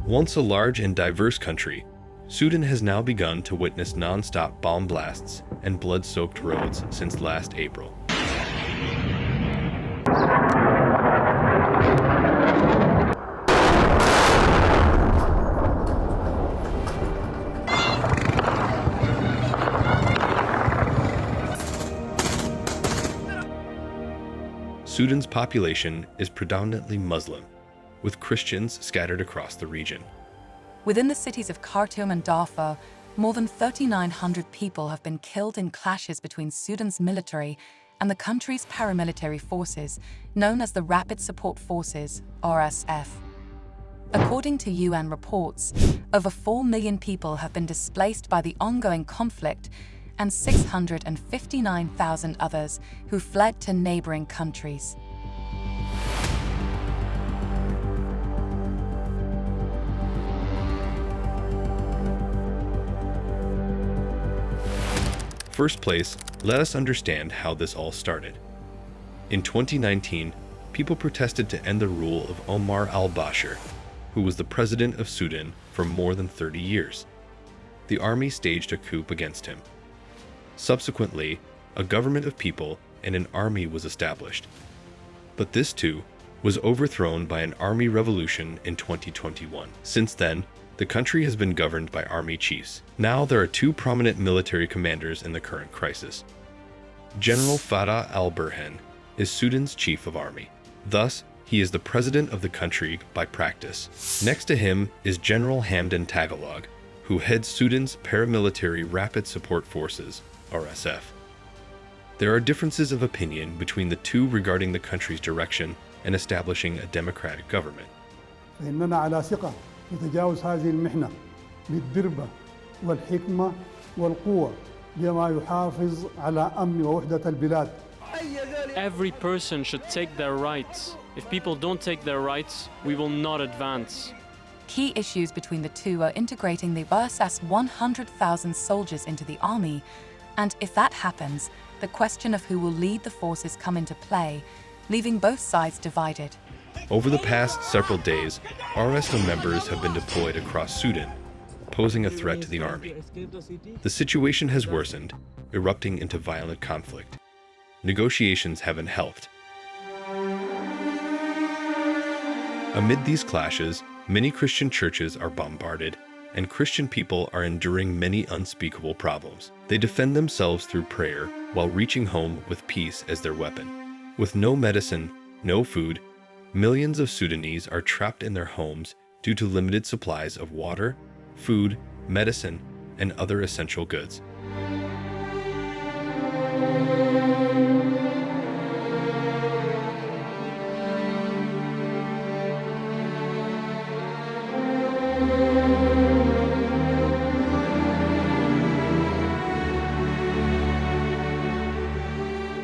Once a large and diverse country, Sudan has now begun to witness non-stop bomb blasts and blood-soaked roads since last April. Sudan's population is predominantly Muslim, with Christians scattered across the region. Within the cities of Khartoum and Darfur, more than 3,900 people have been killed in clashes between Sudan's military and the country's paramilitary forces, known as the Rapid Support Forces, RSF. According to UN reports, over 4 million people have been displaced by the ongoing conflict, and 659,000 others who fled to neighboring countries. First place, let us understand how this all started. In 2019, people protested to end the rule of Omar al-Bashir, who was the president of Sudan for more than 30 years. The army staged a coup against him. Subsequently, a government of people and an army was established. But this too was overthrown by an army revolution in 2021. Since then, the country has been governed by army chiefs. Now there are two prominent military commanders in the current crisis. General Fattah al-Burhan is Sudan's chief of army. Thus, he is the president of the country by practice. Next to him is General Hamdan Tagalog, who heads Sudan's paramilitary Rapid Support Forces, RSF. There are differences of opinion between the two regarding the country's direction and establishing a democratic government. فإننا على ثقة في تجاوز هذه المحنة بالدربة والحكمة والقوة لما يحافظ على أمن ووحدة البلاد. Every person should take their rights. If people don't take their rights, we will not advance. Key issues between the two are integrating the RSF's 100,000 soldiers into the army, and if that happens, the question of who will lead the forces come into play, leaving both sides divided. Over the past several days, RSF members have been deployed across Sudan, posing a threat to the army. The situation has worsened, erupting into violent conflict. Negotiations haven't helped. Amid these clashes, many Christian churches are bombarded, and Christian people are enduring many unspeakable problems. They defend themselves through prayer while reaching home with peace as their weapon. With no medicine, no food, millions of Sudanese are trapped in their homes due to limited supplies of water, food, medicine, and other essential goods.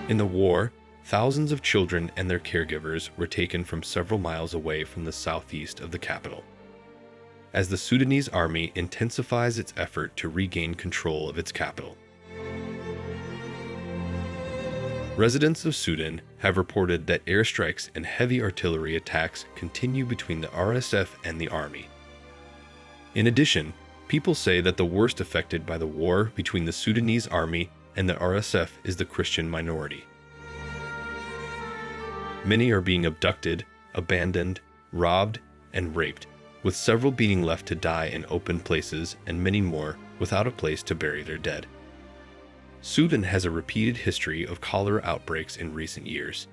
In the war, thousands of children and their caregivers were taken from several miles away from the southeast of the capital. As the Sudanese army intensifies its effort to regain control of its capital. Residents of Sudan have reported that airstrikes and heavy artillery attacks continue between the RSF and the army. In addition, people say that the worst affected by the war between the Sudanese army and the RSF is the Christian minority. Many are being abducted, abandoned, robbed, and raped, with several being left to die in open places and many more without a place to bury their dead. Sudan has a repeated history of cholera outbreaks in recent years.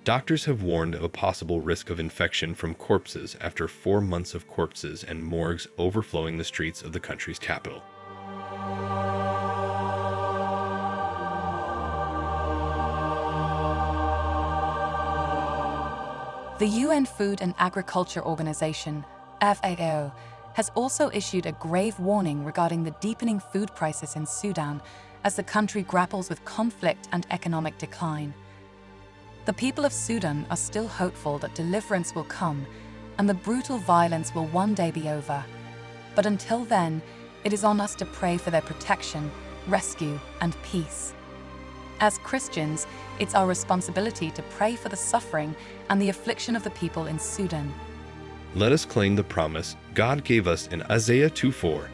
Doctors have warned of a possible risk of infection from corpses after 4 months of corpses and morgues overflowing the streets of the country's capital. The UN Food and Agriculture Organization, FAO, has also issued a grave warning regarding the deepening food crisis in Sudan as the country grapples with conflict and economic decline. The people of Sudan are still hopeful that deliverance will come and the brutal violence will one day be over. But until then, it is on us to pray for their protection, rescue, and peace. As Christians, it's our responsibility to pray for the suffering and the affliction of the people in Sudan. Let us claim the promise God gave us in Isaiah 2:4.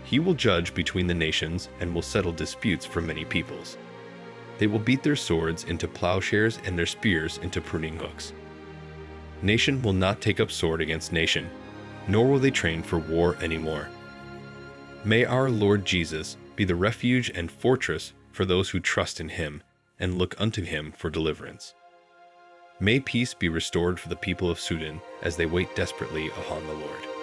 He will judge between the nations and will settle disputes for many peoples. They will beat their swords into plowshares and their spears into pruning hooks. Nation will not take up sword against nation, nor will they train for war anymore. May our Lord Jesus be the refuge and fortress for those who trust in him and look unto him for deliverance. May peace be restored for the people of Sudan as they wait desperately upon the Lord.